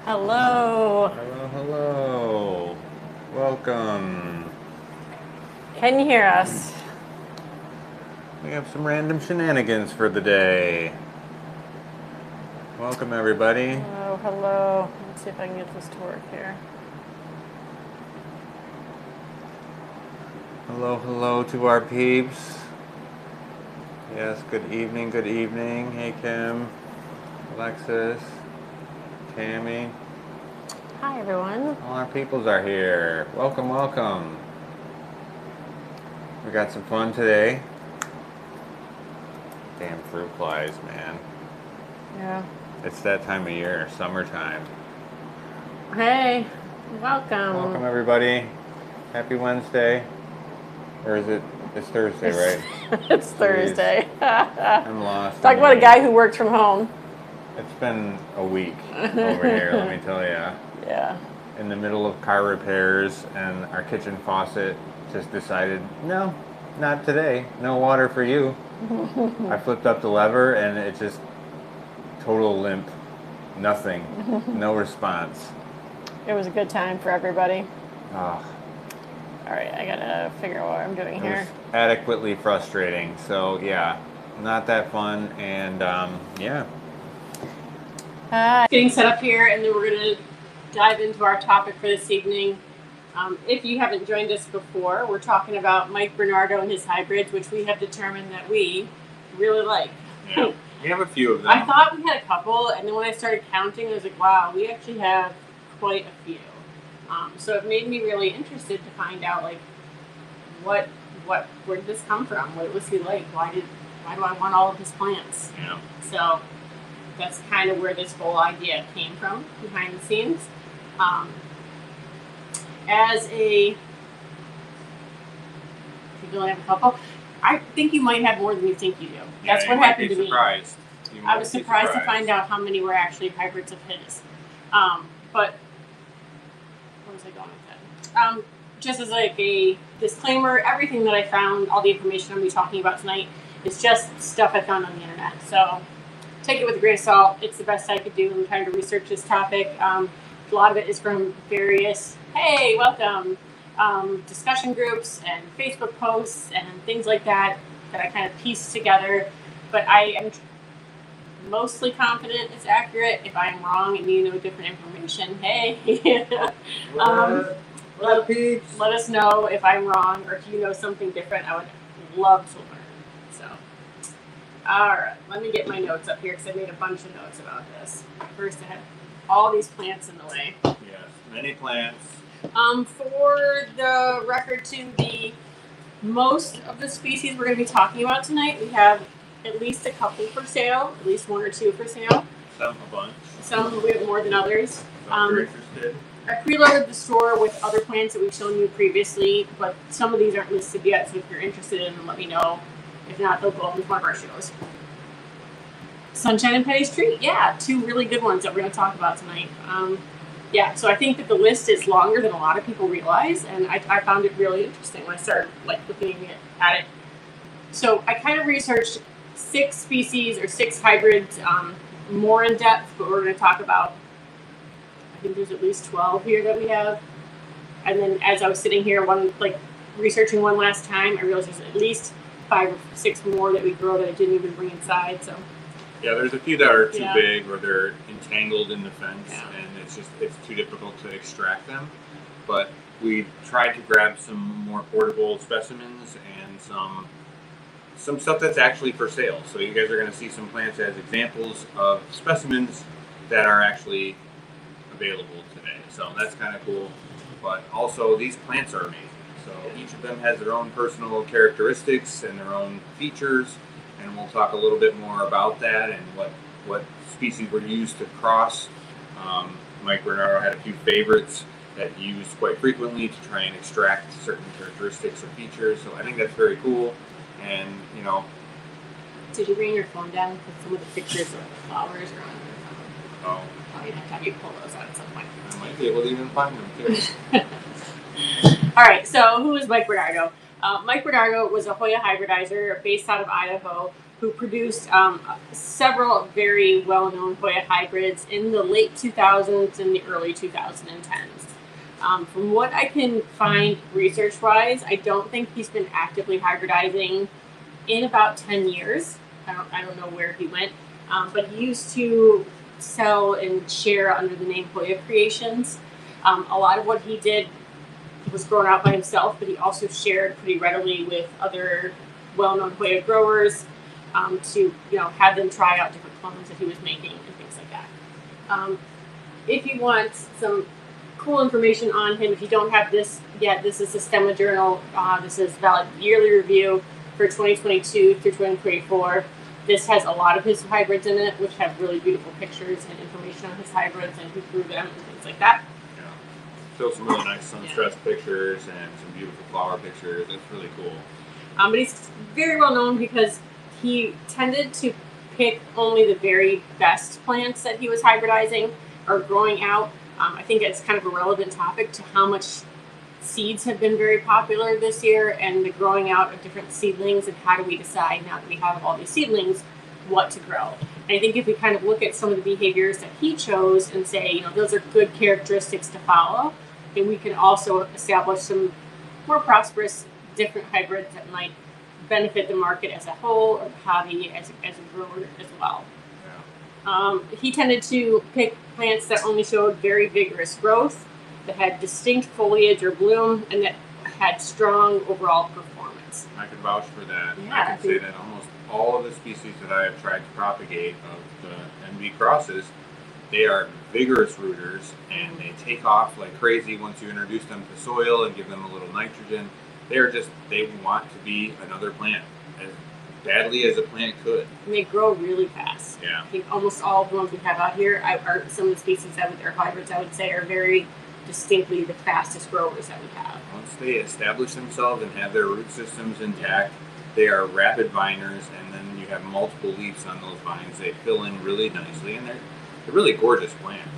Hello. Hello, hello. Welcome. Can you hear us? We have some random shenanigans for the day. Welcome, everybody. Hello, hello. Let's see if I can get this to work here. Hello, hello to our peeps. Yes, good evening, good evening. Hey, Kim, Alexis, Tammy. Hi, everyone. All our peoples are here. Welcome, welcome. We got some fun today. Damn fruit flies, man. Yeah. It's that time of year, summertime. Hey, welcome. Welcome, everybody. Happy Wednesday. Or is it? It's Thursday, right? It's Thursday. I'm lost. Talk about a guy who works from home. It's been a week over here, let me tell you. Yeah. In the middle of car repairs, and our kitchen faucet just decided, no, not today. No water for you. I flipped up the lever, and it just total limp. Nothing. No response. It was a good time for everybody. Oh, All right, I gotta figure out what I'm doing it here. was adequately frustrating. So, yeah, not that fun, and yeah. Getting set up here, and then we're going to dive into our topic for this evening. If you haven't joined us before, we're talking about Mike Bernardo and his hybrids, which we have determined that we really like. Yeah, we have a few of them. I thought we had a couple, and then when I started counting, I was like, wow, we actually have quite a few. So it made me really interested to find out, like, where did this come from? What was he like? Why do I want all of his plants? Yeah. So that's kind of where this whole idea came from behind the scenes. As a, if you only have a couple, I think you might have more than you think you do. That's what happened to me. I was surprised to find out how many were actually hybrids of his. But where was I going with that? Just as like a disclaimer, everything that I found, all the information I'm going to be talking about tonight, is just stuff I found on the internet. So take it with a grain of salt. It's the best I could do in trying to research this topic. A lot of it is from various, hey, welcome, discussion groups and Facebook posts and things like that I kind of pieced together. But I am mostly confident it's accurate. If I'm wrong and you know different information, hey, let us know if I'm wrong or if you know something different. I would love to learn. So, all right, let me get my notes up here because I made a bunch of notes about this. First, I have all these plants in the way. Yes, many plants. For the record, too, most of the species we're going to be talking about tonight, we have at least a couple for sale, at least one or two for sale. Some a bunch. Some we have more than others. If you're interested. I preloaded the store with other plants that we've shown you previously, but some of these aren't listed yet, so if you're interested in them, let me know. If not, they'll go up with one of our shows. Sunshine and Petty's Treat, yeah, two really good ones that we're going to talk about tonight. Yeah, so I think that the list is longer than a lot of people realize, and I found it really interesting when I started looking at it. So I kind of researched 6 species or 6 hybrids more in depth, but we're going to talk about, I think there's at least 12 here that we have. And then as I was sitting here, researching one last time, I realized there's at least 5 or 6 more that we grow that I didn't even bring inside. So yeah, there's a few that are too big or they're entangled in the fence, and it's too difficult to extract them. But we tried to grab some more portable specimens and some stuff that's actually for sale. So you guys are going to see some plants as examples of specimens that are actually available today. So that's kind of cool. But also, these plants are amazing. So each of them has their own personal characteristics and their own features, and we'll talk a little bit more about that and what species were used to cross. Mike Bernardo had a few favorites that he used quite frequently to try and extract certain characteristics or features. So I think that's very cool. And, Did you bring your phone down? Because some of the pictures of the flowers are on your phone. Oh. You'd have to have you pull those out at some point. I might be able to even find them, too. All right, so who is Mike Bernardo? Mike Bernardo was a Hoya hybridizer based out of Idaho who produced several very well-known Hoya hybrids in the late 2000s and the early 2010s. From what I can find research-wise, I don't think he's been actively hybridizing in about 10 years. I don't know where he went, but he used to sell and share under the name Hoya Creations. A lot of what he did was grown out by himself, but he also shared pretty readily with other well-known Hoya growers to have them try out different clones that he was making and things like that. If you want some cool information on him, if you don't have this yet, this is the Stemma Journal. This is valid yearly review for 2022 through 2024. This has a lot of his hybrids in it, which have really beautiful pictures and information on his hybrids and who grew them and things like that. Yeah, still some really nice sun-stressed pictures and some beautiful flower pictures. It's really cool. But he's very well known because he tended to pick only the very best plants that he was hybridizing or growing out. I think it's kind of a relevant topic to how much seeds have been very popular this year and the growing out of different seedlings, and how do we decide, now that we have all these seedlings, what to grow. And I think if we kind of look at some of the behaviors that he chose and say, those are good characteristics to follow, then we can also establish some more prosperous different hybrids that might benefit the market as a whole or the hobby as a grower as well. He tended to pick plants that only showed very vigorous growth, that had distinct foliage or bloom, and that had strong overall performance. I could vouch for that. Yeah, I can say that almost all of the species that I have tried to propagate of the NV crosses, they are vigorous rooters, and they take off like crazy once you introduce them to soil and give them a little nitrogen. They want to be another plant as badly as a plant could. And they grow really fast. Yeah. I think almost all of the ones we have out here are some of the species that are hybrids, I would say, are very distinctly the fastest growers that we have. Once they establish themselves and have their root systems intact, they are rapid viners, and then you have multiple leaves on those vines. They fill in really nicely, and they're really gorgeous plants.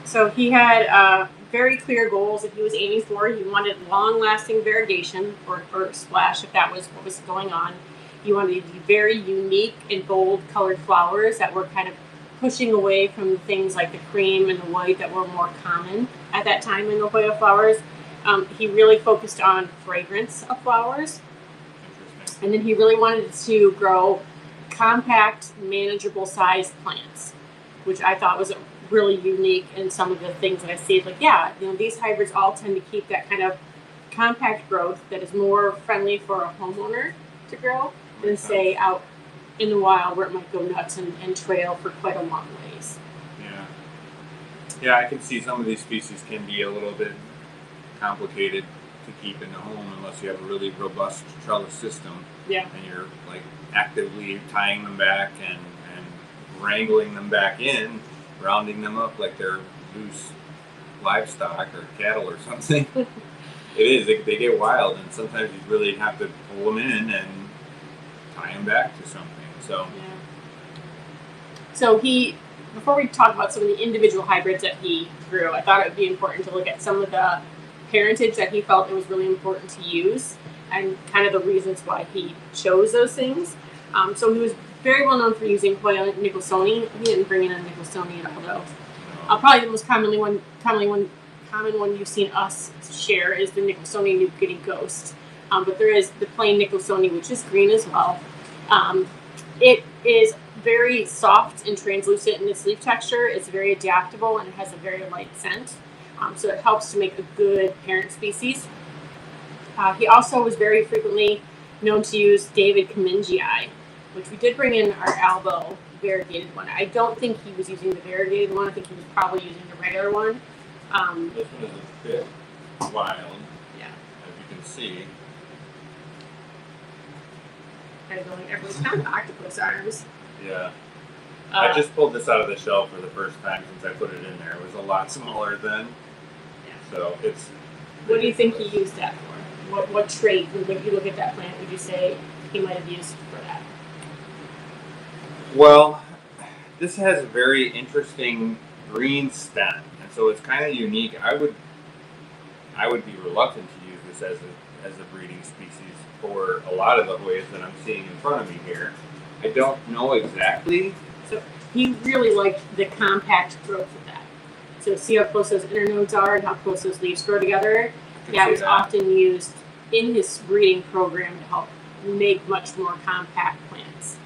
So he had very clear goals that he was aiming for. He wanted long-lasting variegation or splash, if that was what was going on. He wanted very unique and bold colored flowers that were kind of pushing away from things like the cream and the white that were more common at that time in the Hoya flowers. He really focused on fragrance of flowers. And then he really wanted to grow compact, manageable sized plants, which I thought was really unique in some of the things that I see. Like, these hybrids all tend to keep that kind of compact growth that is more friendly for a homeowner to grow than, say, out in the wild where it might go nuts and trail for quite a long ways. Yeah, I can see some of these species can be a little bit complicated to keep in the home unless you have a really robust trellis system. Yeah. And you're like actively tying them back and wrangling them back in, rounding them up like they're loose livestock or cattle or something. It is. They get wild, and sometimes you really have to pull them in and tie them back to something. So before we talk about some of the individual hybrids that he grew, I thought it would be important to look at some of the parentage that he felt it was really important to use and kind of the reasons why he chose those things. So he was very well known for using Hoya Nicholsoni. He didn't bring in a Nicholsoni at all, though. Probably the most common one you've seen us share is the Nicholsoni New Guinea Ghost. But there is the plain Nicholsoni, which is green as well. It is very soft and translucent in its leaf texture. It's very adaptable, and it has a very light scent. So it helps to make a good parent species. He also was very frequently known to use David Kamingii, which we did bring in our Albo variegated one. I don't think he was using the variegated one. I think he was probably using the regular one. This one is a bit wild, yeah, as you can see. Kind of going, everyone's kind of octopus arms. Yeah. I just pulled this out of the shelf for the first time since I put it in there. It was a lot smaller then. Yeah. So it's... What do you think he used that for? What trait, when you look at that plant, would you say he might have used for that? Well, this has a very interesting green stem, and so it's kind of unique. I would be reluctant to use this as a breeding species for a lot of the Hoyas that I'm seeing in front of me here. I don't know exactly. So he really liked the compact growth of that. So see how close those internodes are and how close those leaves grow together? That was often used in his breeding program to help make much more compact plants.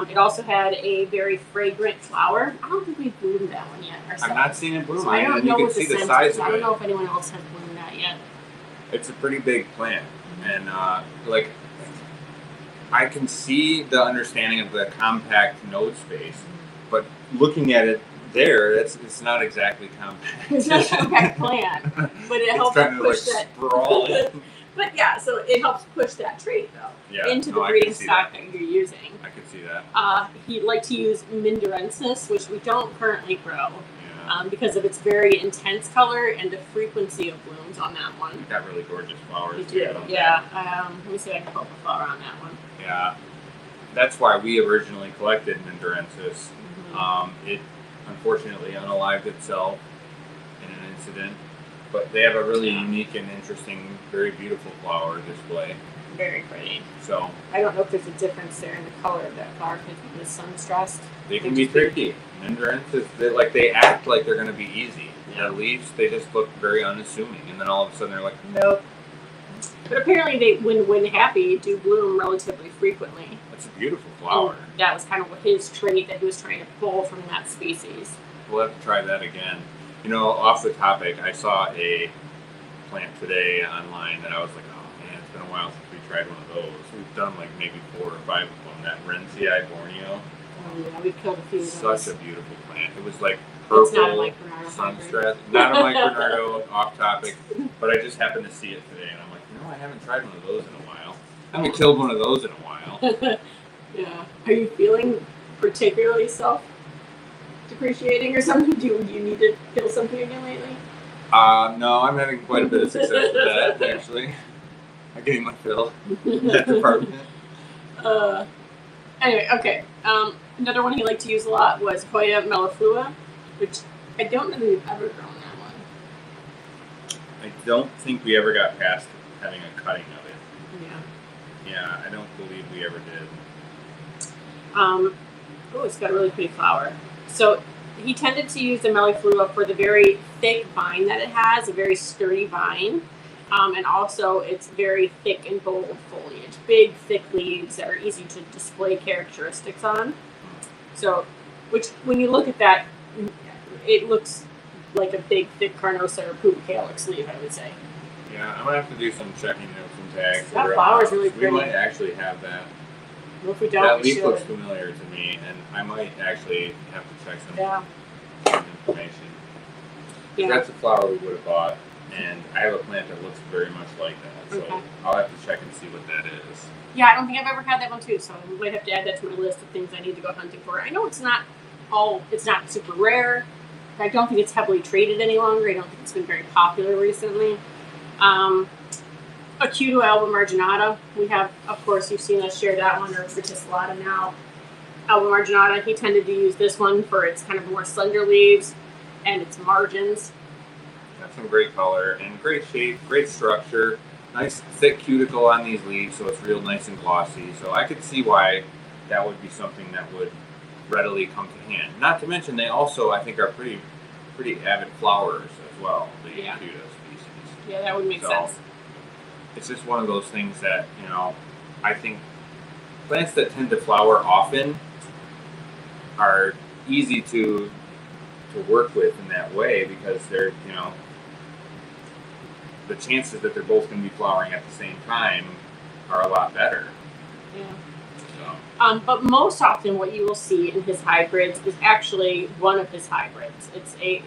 It also had a very fragrant flower. I don't think we've bloomed that one yet ourselves. I've not seen it bloom. So I don't know what the size is. of it. I don't know if anyone else has bloomed that yet. It's a pretty big plant, and like I can see the understanding of the compact node space, but looking at it there, it's not exactly compact. It's not a compact plant, but it helps push that. Sprawl in. But yeah, so it helps push that trait though into the breeding stock that you're using. I could see that. He'd like to use Mindorensis, which we don't currently grow. Because of its very intense color and the frequency of blooms on that one. You've got really gorgeous flowers. You do, yeah. Let me see if I can pull up a flower on that one. Yeah, that's why we originally collected Mindorensis. It unfortunately unalived itself in an incident, but they have a really unique and interesting, very beautiful flower display. Very pretty. So I don't know if there's a difference there in the color of that flower because the sun stressed. They can be tricky. Mindorensis, they act like they're going to be easy. Yeah. The leaves, they just look very unassuming, and then all of a sudden they're like, nope. But apparently, they when happy, do bloom relatively frequently. That's a beautiful flower. And that was kind of his trait that he was trying to pull from that species. We'll have to try that again. You know, off the topic, I saw a plant today online that I was like, oh man, it's been a while since we tried one of those. We've done like maybe 4 or 5 of them. That Renzi Borneo. Oh yeah, we've killed a few of those. Such a beautiful plant. It was like purple, it's not a Mike Bernardo sunstress. Not a Mike Bernardo, off topic, but I just happened to see it today, and I'm like, I haven't tried one of those in a while. I haven't killed one of those in a while. Yeah. Are you feeling particularly self-depreciating or something? Do you need to kill something again lately? No, I'm having quite a bit of success with that, actually. I'm getting my fill in that department. Anyway, okay. Another one he liked to use a lot was Hoya melliflua, which I don't know that we've ever grown that one. I don't think we ever got past having a cutting of it. Yeah. Yeah, I don't believe we ever did. Oh, it's got a really pretty flower. So he tended to use the melliflua for the very thick vine that it has, a very sturdy vine. And also it's very thick and bold foliage, big, thick leaves that are easy to display characteristics on. So, which, when you look at that, it looks like a big, thick carnosa or pubicalyx leaf, I would say. Yeah, I'm going to have to do some checking notes and tags. That flower's really pretty. We might actually have that. Well, if we don't, that we leaf should. looks familiar to me, and I might actually have to check some information. Yeah. That's a flower we would have bought, and I have a plant that looks very much like that, so I'll have to check and see what that is. Yeah, I don't think I've ever had that one too, so I might have to add that to my list of things I need to go hunting for. I know it's not super rare. I don't think it's heavily traded any longer. I don't think it's been very popular recently. Acuto alba marginata. We have, of course, you've seen us share that one, or verticillata now. Alba marginata, he tended to use this one for its kind of more slender leaves and its margins. Got some great color and great shape, great structure. Nice thick cuticle on these leaves, so it's real nice and glossy. So I could see why that would be something that would readily come to hand. Not to mention, they also, I think, are pretty avid flowers as well, the Acuta species. Yeah, that would make sense. It's just one of those things that, you know, I think plants that tend to flower often are easy to work with in that way, because they're, you know, the chances that they're both going to be flowering at the same time are a lot better. Yeah. So. But most often what you will see in his hybrids is actually one of his hybrids. It's a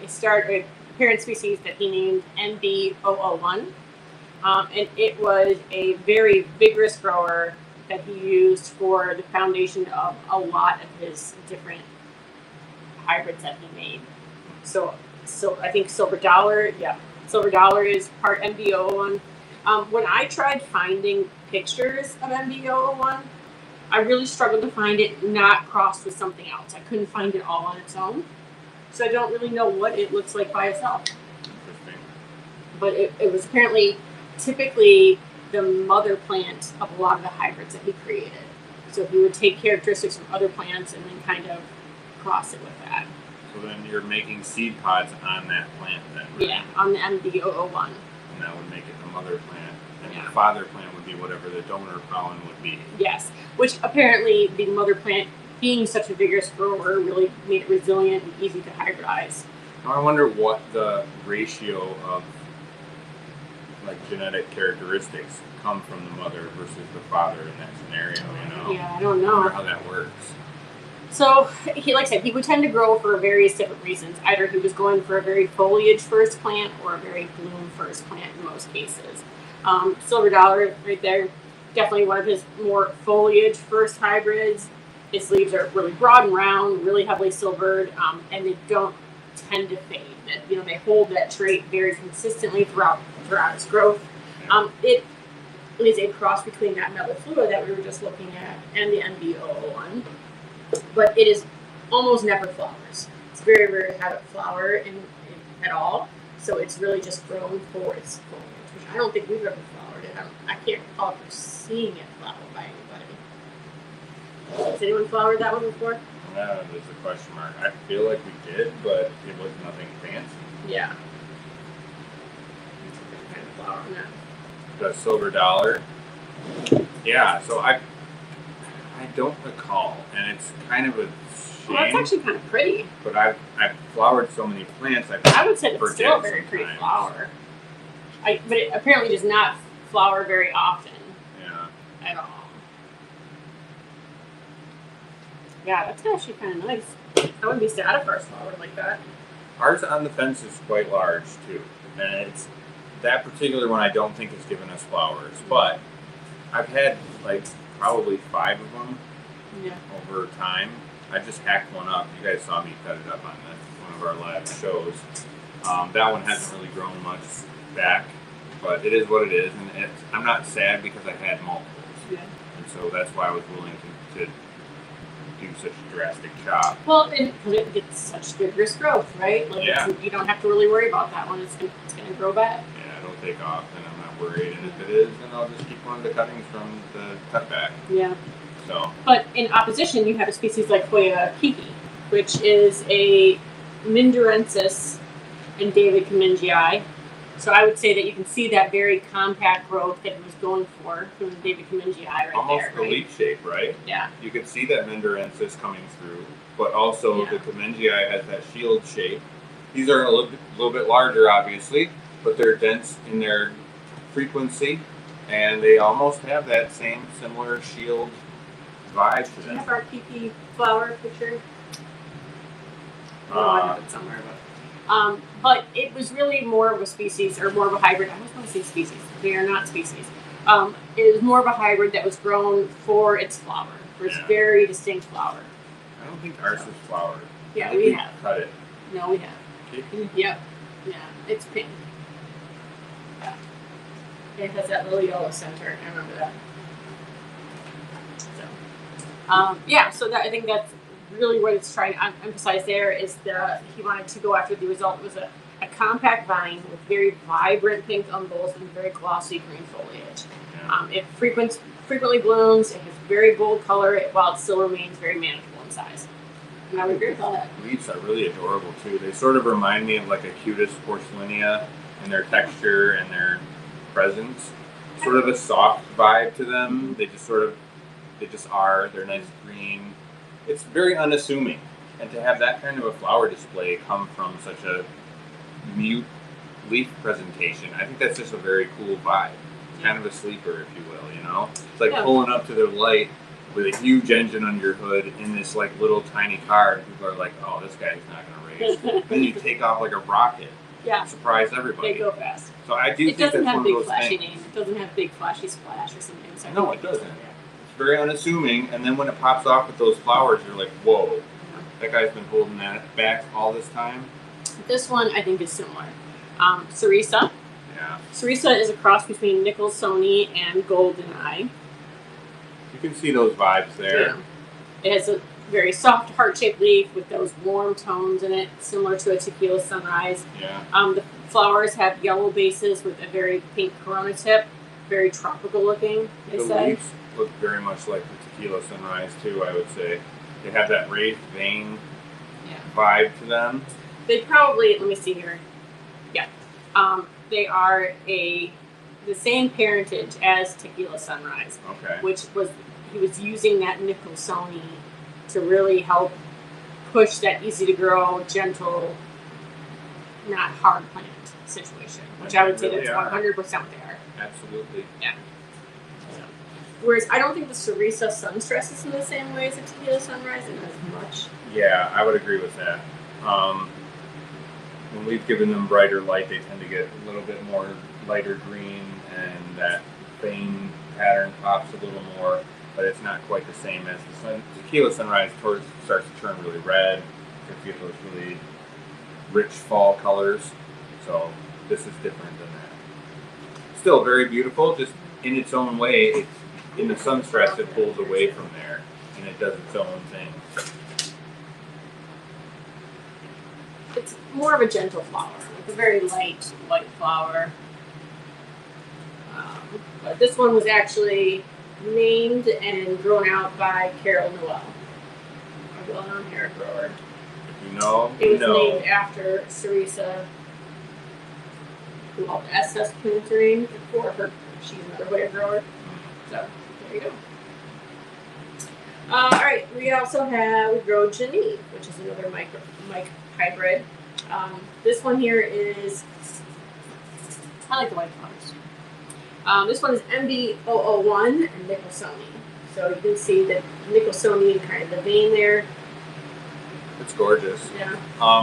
parent species that he named NB001. And it was a very vigorous grower that he used for the foundation of a lot of his different hybrids that he made. So I think Silver Dollar is part NB001. When I tried finding pictures of NB001, I really struggled to find it not crossed with something else. I couldn't find it all on its own. So I don't really know what it looks like by itself. Interesting. But it was apparently typically the mother plant of a lot of the hybrids that he created. So he would take characteristics from other plants and then kind of cross it with that. So then you're making seed pods on that plant then, right? Yeah, on the MB001. And that would make it the mother plant. And Yeah. the father plant would be whatever the donor pollen would be. Yes, which apparently the mother plant, being such a vigorous grower, really made it resilient and easy to hybridize. Now I wonder what the ratio of like genetic characteristics come from the mother versus the father in that scenario, you know? Yeah, I don't I know. wonder how that works. So, like I said, he would tend to grow for various different reasons. Either he was going for a very foliage first plant or a very bloom first plant in most cases. Silver Dollar right there, definitely one of his more foliage first hybrids. His leaves are really broad and round, really heavily silvered, and they don't tend to fade. You know, they hold that trait very consistently throughout its growth. It is a cross between that melliflua that we were just looking at and the NB001, but it is almost never flowers. It's very rare to have it flower at all, so it's really just grown for its foliage, which I don't think we've ever flowered it. I can't recall ever seeing it flower by anybody. Has anyone flowered that one before? There's a question mark. I feel like we did, but it was nothing fancy. Yeah. Kind of flower on that. The Silver Dollar. Yeah, so I don't recall, and it's kind of a shame. Well, that's actually kind of pretty. But I've flowered so many plants. I would say it's still a very pretty flower. But it apparently does not flower very often. Yeah. At all. Yeah, that's actually kind of nice. I wouldn't be sad if ours flowered like that. Ours on the fence is quite large too, and it's that particular one I don't think has given us flowers, but I've had like probably 5 of them over time. I just hacked one up. You guys saw me cut it up on one of our live shows. That one hasn't really grown much back, but it is what it is, and I'm not sad because I had multiples, and so that's why I was willing to do such a drastic chop. Well, because it gets such vigorous growth, right? Like you don't have to really worry about that one. It's going to grow back. Yeah, it'll take off, and I'm not worried. And if it is, then I'll just keep one of the cuttings from the cutback. Yeah. So. But in opposition, you have a species like Hoya kiki, which is a Mindorensis and David Kamingii. So I would say that you can see that very compact growth that he was going for from the David Kamingii right almost there. Almost the leaf shape, right? Yeah. You can see that Mindorensis coming through, but also the Kamingii has that shield shape. These are a little bit larger, obviously, but they're dense in their frequency, and they almost have that same similar shield vibe to them. Do you have our kiki flower picture? I have it somewhere, but it was really more of a species, or more of a hybrid. I always want to say species. They are not species. It was more of a hybrid that was grown for its flower, for its very distinct flower. I don't think ours is flowered. Yeah, we have. Cut it. No, we have. Kiki? Yep. Yeah, it's pink. Yeah. It has that little yellow center. I remember that. So, I think that's really what it's trying to emphasize there is he wanted to go after the result was a compact vine with very vibrant pink umbels and very glossy green foliage. Yeah. It frequently blooms. It has very bold color while it still remains very manageable in size. And I would agree with all that. Leaves are really adorable too. They sort of remind me of like a Cutis porcelainea in their texture and their presence. Sort of a soft vibe to them. They just are. They're nice green. It's very unassuming, and to have that kind of a flower display come from such a mute leaf presentation, I think that's just a very cool vibe. It's kind of a sleeper, if you will, you know? It's like pulling up to the light with a huge engine under your hood in this like little tiny car, and people are like, oh, this guy's not going to race. Then you take off like a rocket. Yeah. Surprise everybody. They go fast. So I do think that's one of those things. It doesn't have big flashy names. It doesn't have big flashy splash or something. So no, it doesn't. Very unassuming, and then when it pops off with those flowers, you're like, whoa, that guy's been holding that back all this time. This one, I think, is similar. Cerisa. Yeah. Cerisa is a cross between Nicholsoni and Goldeneye. You can see those vibes there. Yeah. It has a very soft, heart-shaped leaf with those warm tones in it, similar to a tequila sunrise. Yeah. The flowers have yellow bases with a very pink corona tip. Very tropical looking, they say. look very much like the Tequila Sunrise too, I would say. They have that raised vein vibe to them. They probably, let me see here. Yeah. They are the same parentage as Tequila Sunrise. Okay. He was using that Nicholsoni to really help push that easy to grow, gentle, not hard plant situation, which I would say that's 100% they are. Absolutely. Yeah. Whereas I don't think the Cerisa Sun stresses in the same way as the Tequila Sunrise and as much. Yeah, I would agree with that. When we've given them brighter light, they tend to get a little bit more lighter green, and that vein pattern pops a little more, but it's not quite the same as the Tequila Sunrise starts to turn really red. You get those really rich fall colors. So this is different than that. Still very beautiful, just in its own way. In the sun stress, it pulls away from there, and it does its own thing. It's more of a gentle flower, like a very light, white flower. But this one was actually named and grown out by Carol Noel, a well-known hair grower. If you know, it was named after Cerisa, who helped SS planting for her. She's another Hoya grower. So there you go. All right, we grow Geneve, which is another mic hybrid. This one here is, I like the white flowers. This one is MB001 and Nicholsoni. So you can see the Nicholsoni kind of the vein there. It's gorgeous. Yeah.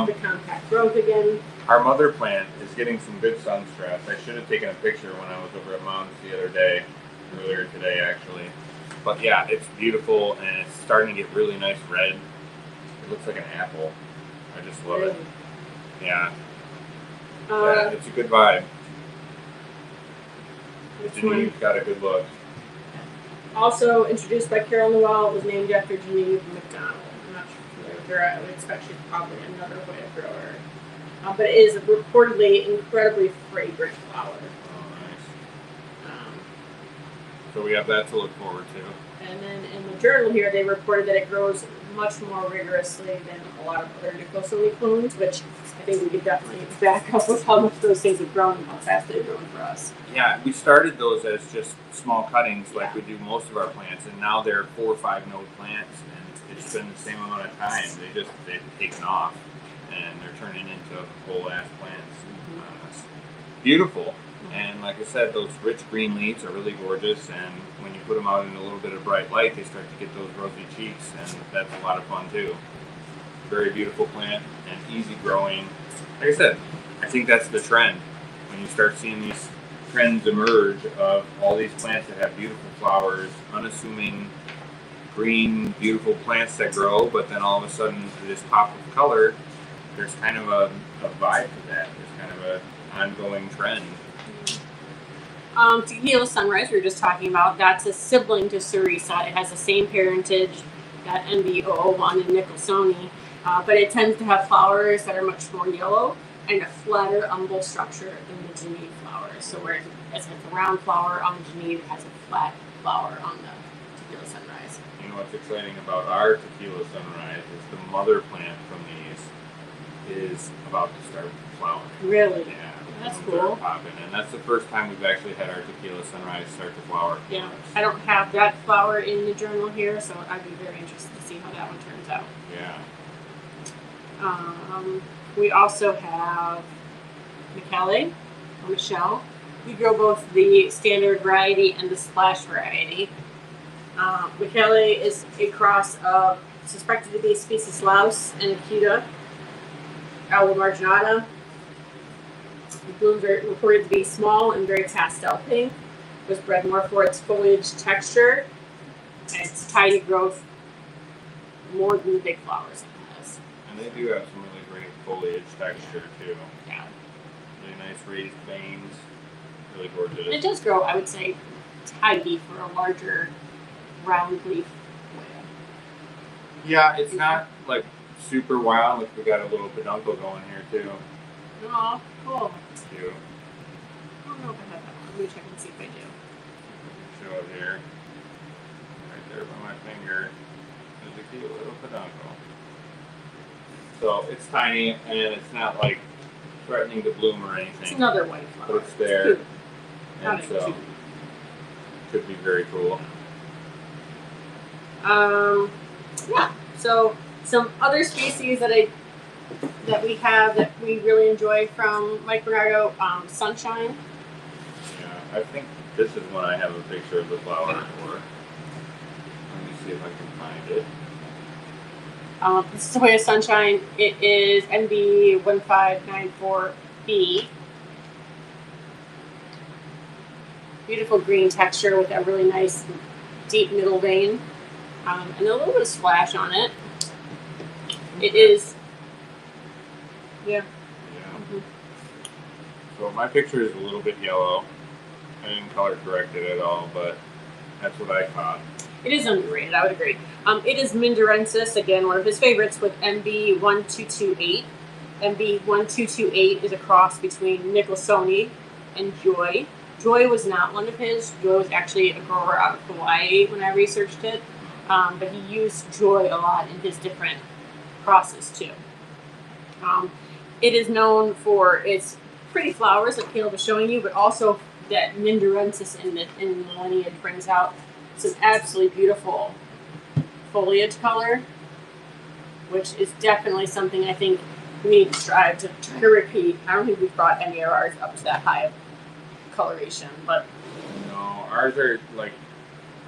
The compact growth again. Our mother plant is getting some good sun stress. I should have taken a picture when I was over at Mom's the other day, earlier today actually. But yeah, it's beautiful and it's starting to get really nice red. It looks like an apple. I just love it. Yeah. It's a good vibe. Geneve's got a good look. Also introduced by Carol Noel, was named after Geneve McDonald. I'm not sure if you're familiar with her. I would expect she's probably another Hoya grower. But it is a reportedly incredibly fragrant flower. Oh, nice. So we have that to look forward to. And then in the journal here, they reported that it grows much more rigorously than a lot of other Nicholsoni clones, which I think we could definitely back up with how much those things have grown and how fast they've grown for us. Yeah, we started those as just small cuttings like we do most of our plants, and now they're 4 or 5 node plants, and it's been the same amount of time. They've taken off, and they're turning into whole-ass plants. Beautiful. And like I said, those rich green leaves are really gorgeous, and when you put them out in a little bit of bright light, they start to get those rosy cheeks, and that's a lot of fun too. Very beautiful plant and easy growing. Like I said, I think that's the trend. When you start seeing these trends emerge of all these plants that have beautiful flowers, unassuming green, beautiful plants that grow, but then all of a sudden this pop of color, there's kind of a vibe to that. There's kind of an ongoing trend. Tequila Sunrise, we were just talking about, that's a sibling to Cerisa. It has the same parentage, that MB001 and Nicholsoni, but it tends to have flowers that are much more yellow and a flatter umbel structure than the Geneve flowers. So whereas it has a round flower on the Geneve, it has a flat flower on the Tequila Sunrise. You know what's exciting about our Tequila Sunrise is the mother plant from these is about to start flowering. Really? Yeah. That's cool. Popping, and that's the first time we've actually had our Tequila Sunrise start to flower. Yeah, I don't have that flower in the journal here, so I'd be very interested to see how that one turns out. Yeah. We also have Michele, or Michelle. We grow both the standard variety and the splash variety. Michele is a cross of suspected to be Species Laus and Akita, Alba marginata. The blooms are reported to be small and very pastel pink. It was bred more for its foliage texture and its tidy growth more than the big flowers it has. And they do have some really great foliage texture too. Yeah. Really nice raised veins. Really gorgeous. And it does grow, I would say, tidy for a larger round leaf. Yeah, it's not like super wild. Like we got a little peduncle going here too. Oh, cool. Cute. I don't know if I have that one. Let me check and see if I do. Show it here. Right there by my finger is a cute little peduncle. So it's tiny and it's not like threatening to bloom or anything. It's another white flower. But it's there. It's and so cute. Could be very cool. Yeah. So some other species that we have that we really enjoy from Mike Bernardo, Sunshine. Yeah, I think this is one I have a picture of the flower for. Let me see if I can find it. This is Hoya Sunshine. It is NB1594B. Beautiful green texture with that really nice deep middle vein. And a little bit of splash on it. It is, yeah. Yeah. So my picture is a little bit yellow. I didn't color correct it at all, but that's what I caught. It is underrated, I would agree. It is Mindorensis, again, one of his favorites, with MB1228. MB1228 is a cross between Nicholsoni and Joy. Joy was not one of his. Joy was actually a grower out of Hawaii when I researched it. But he used Joy a lot in his different crosses too. It is known for its pretty flowers that Caleb was showing you, but also that Mindorensis in the lineage brings out some absolutely beautiful foliage color, which is definitely something I think we need to strive to try to repeat. I don't think we've brought any of ours up to that high of coloration, but no, ours are like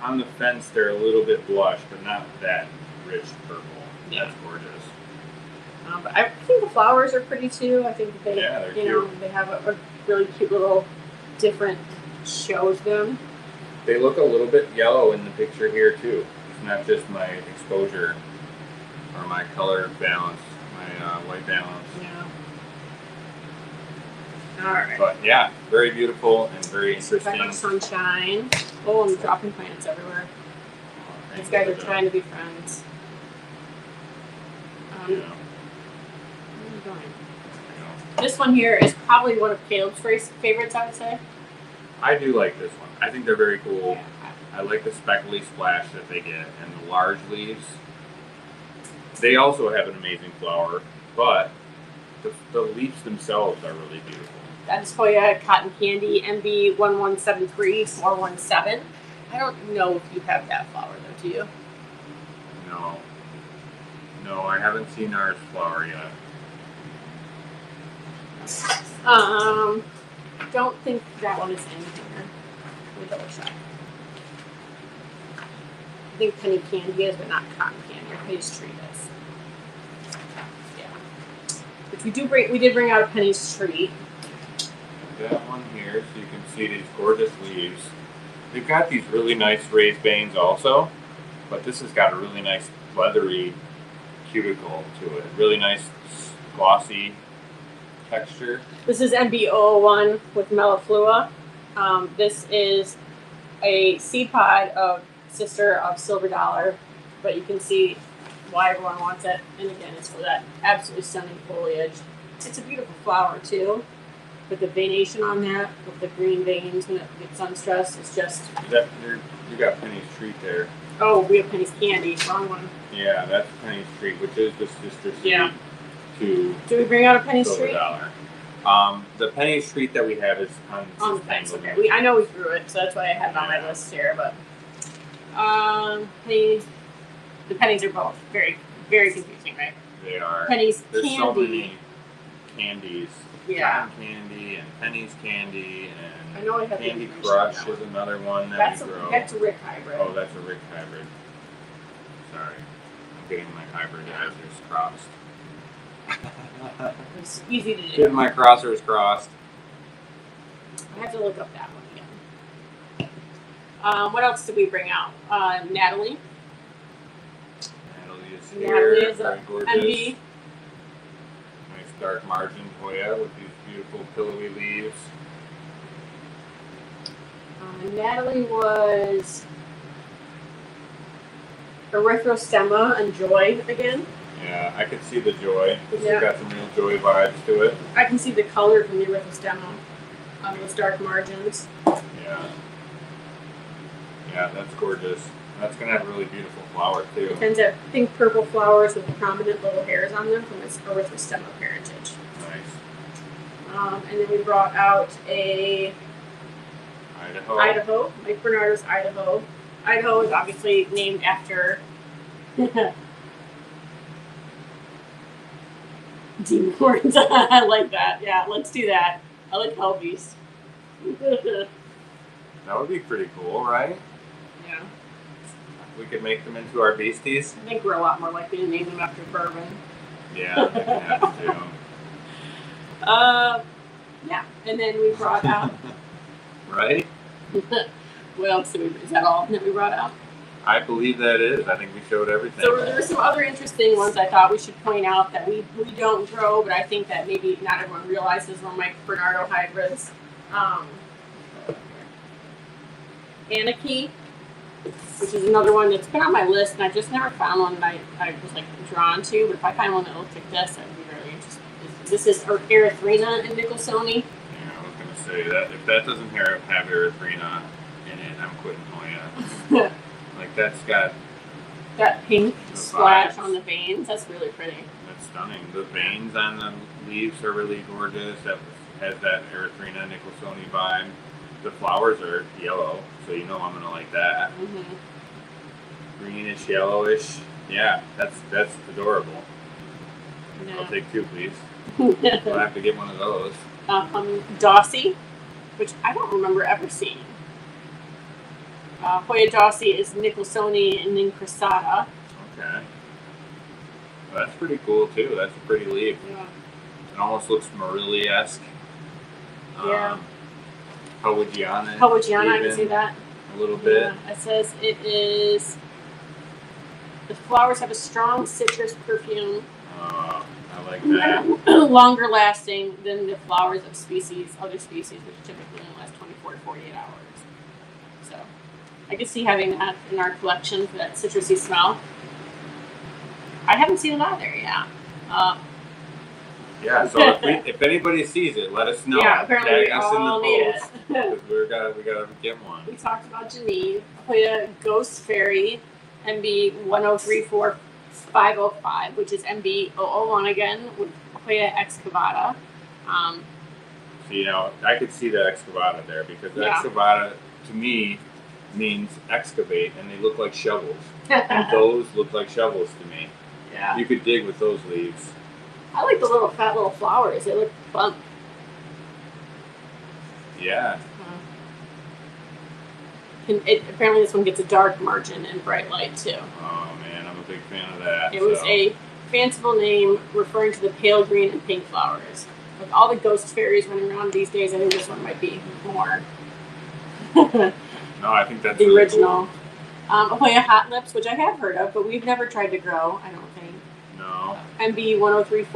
on the fence. They're a little bit blush, but not that rich purple. Yeah. That's gorgeous. But I think the flowers are pretty too. I think they, they're cute. They have a really cute little different shows them. They look a little bit yellow in the picture here too. It's not just my exposure or my color balance, my white balance. Yeah. All right. But yeah, very beautiful and very interesting. Sunshine. Oh, I'm dropping plants everywhere. These guys are trying to be friends. Yeah. Where are you going? This one here is probably one of Caleb's favorites, I would say. I do like this one. I think they're very cool. Yeah. I like the speckly splash that they get and the large leaves. They also have an amazing flower, but the leaves themselves are really beautiful. That is Hoya Cotton Candy MB1173417. I don't know if you have that flower though, do you? No. No, I haven't seen ours flower yet. Don't think that one is in here. Let me double check. I think Penny Candy is, but not Cotton Candy. Or Penny's Tree is. Yeah. Which we did bring out a Penny's Tree. That one here, so you can see these gorgeous leaves. They've got these really nice raised veins also, but this has got a really nice leathery cuticle to it. Really nice glossy texture. This is MB001 with Melliflua. This is a seed pod of sister of Silver Dollar, but you can see why everyone wants it. And again, it's for that absolutely stunning foliage. It's a beautiful flower too, with the veination on that, with the green veins when it gets sunstressed. It's just. You got Penny's Treat there. Oh, we have Penny's Candy. Wrong one. Yeah, that's Penny's Treat, which is the sister seed. Yeah. To do we bring out a Penny's Silver Treat? Dollar. The Penny's Treat that we have is on the fence. Okay, I know we grew it, so that's why I have it on my list here. But pennies, the pennies are both very, very confusing, right? They are. Penny's There's Candy. so many candies. Yeah. Cotton candy and Penny's Candy and I know I have Candy Crush is another one that we grow. That's a Rick hybrid. Oh, that's a Rick hybrid. Sorry, I'm getting my hybridizers crossed. It's easy to do. Getting my crossers crossed. I have to look up that one again. What else did we bring out? Natalie. Natalie is here. Natalie is very gorgeous. MB. Nice dark margin Hoya with these beautiful pillowy leaves. Natalie was Erythrostemma and Joy again. Yeah, I could see the joy. This Yeah. has got some real joy vibes to it. I can see the color from the Erythrostemma on those dark margins. Yeah. Yeah, that's gorgeous. That's going to have really beautiful flowers, too. It tends to have pink purple flowers with prominent little hairs on them from its erythrostemma parentage. Nice. And then we brought out a Idaho, Mike Bernardo's Idaho. Idaho is obviously named after demon horns. I like that. Yeah, let's do that. I like Hellbeast. That would be pretty cool, right? Yeah. We could make them into our beasties. I think we're a lot more likely to name them after bourbon. Yeah, I think we have to. Yeah, and then we brought out. Right? What else is that all that we brought out? I believe that is. I think we showed everything. So there were some other interesting ones I thought we should point out that we don't grow, but I think that maybe not everyone realizes were Mike Bernardo hybrids. Anarchy, which is another one that's been on my list, and I just never found one that I was like drawn to. But if I find one that looks like this, I'd be really interested. This is Erythrina and Nicholsoni. Yeah, I was gonna say that if that doesn't have Erythrina in it, I'm quitting Hoya. Like that's got that pink splash on the veins. That's really pretty. That's stunning. The veins on the leaves are really gorgeous. That has that Erythrina Nicholsoni vibe. The flowers are yellow, so you know I'm gonna like that. Greenish, yellowish. Yeah, that's adorable. No. I'll take 2, please. I'll have to get one of those. Dossie, which I don't remember ever seeing. Hoya Dossie is Nicholsoni and Incrusata. Okay. Well, that's pretty cool too. That's a pretty leaf. Yeah. It almost looks Marili-esque. Yeah. Howigiana, I can see that. A little bit. Yeah. It says it is. The flowers have a strong citrus perfume. I like that. Longer lasting than the flowers of other species, which typically only last 24 to 48 hours. So, I could see having that in our collection for that citrusy smell. I haven't seen it either, yeah. Yeah, so if anybody sees it, let us know. Yeah, apparently Tag we us all in the need post, because we gotta get one. We talked about Geneve, Hoya Ghost Fairy, MB 1034505, which is MB 001 again, with Hoya Excavata. So, I could see the Excavata there, because the Excavata, to me, means excavate, and they look like shovels. And those look like shovels to me. Yeah. You could dig with those leaves. I like the little fat little flowers. They look fun. Yeah. Apparently this one gets a dark margin and bright light too. Oh man, I'm a big fan of that. It was a fanciful name referring to the pale green and pink flowers. With all the ghost fairies running around these days, I think this one might be more. No, I think that's the really original. Cool. Hoya Hot Lips, which I have heard of, but we've never tried to grow, I don't think. No. MB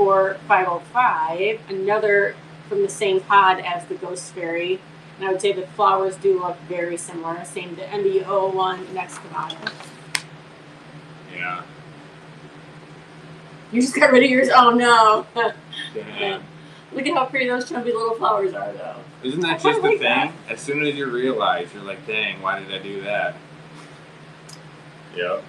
1034505, another from the same pod as the Ghost Fairy. And I would say the flowers do look very similar. Same to MB 001 and Excavata. Yeah. You just got rid of yours? Oh no. Damn. Look at how pretty those chubby little flowers are, though. Isn't that just the thing? That. As soon as you realize, you're like, dang, why did I do that? Yep.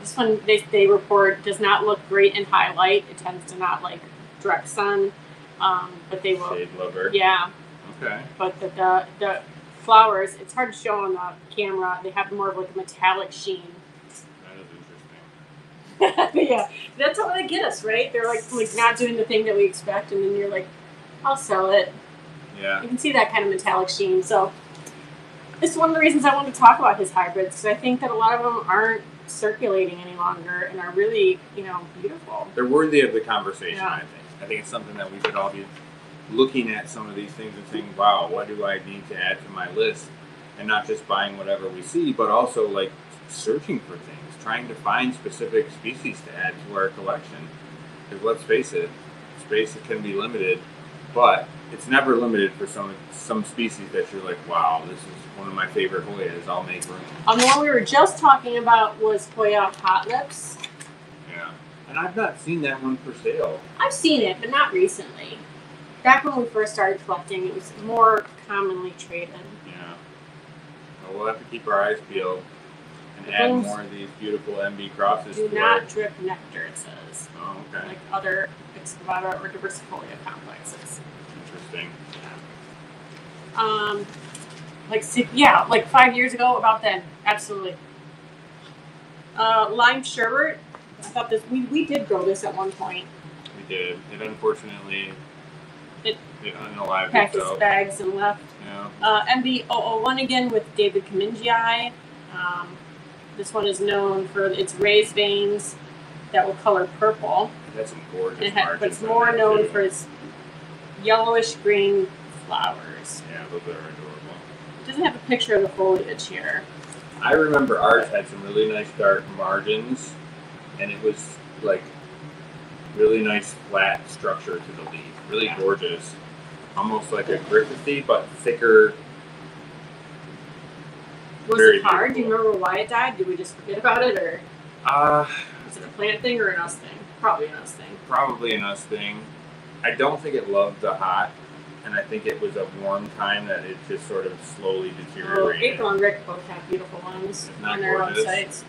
This one, they report, does not look great in high light. It tends to not like direct sun. But they will. Shade lover. Yeah. Okay. But the flowers, it's hard to show on the camera. They have more of like a metallic sheen. That is interesting. Yeah, that's how they get us, right? They're like not doing the thing that we expect, and then you're like, I'll sell it. Yeah. You can see that kind of metallic sheen. So it's one of the reasons I want to talk about his hybrids, because I think that a lot of them aren't circulating any longer and are really, beautiful. They're worthy of the conversation, yeah. I think. I think it's something that we should all be looking at some of these things and saying, wow, what do I need to add to my list? And not just buying whatever we see, but also like searching for things, trying to find specific species to add to our collection. Because let's face it, space can be limited, but it's never limited for some species that you're like, wow, this is one of my favorite Hoyas, I'll make room. The one we were just talking about was Hoya Hot Lips. Yeah. And I've not seen that one for sale. I've seen it, but not recently. Back when we first started collecting, it was more commonly traded. Yeah. Well, we'll have to keep our eyes peeled. And add more of these beautiful MB crosses. Do not drip nectar, it says. Oh, okay. Like other excavata or diversifolia complexes. Interesting. Like 5 years ago, about then, absolutely. Lime sherbet. I thought we did grow this at one point. We did. It unfortunately it unalived packed itself. Its bags and left. Yeah. MB001 again with David Kamingii. This one is known for its raised veins that will color purple. That's some gorgeous margins. But it's more known for its yellowish green flowers. Yeah, those are adorable. It doesn't have a picture of the foliage here. I remember ours had some really nice dark margins, and it was like really nice flat structure to the leaf. Really gorgeous. Almost like a Griffithy, but thicker. Was it hard? Do you remember why it died? Did we just forget about it, or was it a plant thing or an us thing? Probably an us thing. Probably an us thing. I don't think it loved the hot, and I think it was a warm time that it just sort of slowly deteriorated. April and Rick both have beautiful ones on their own sites.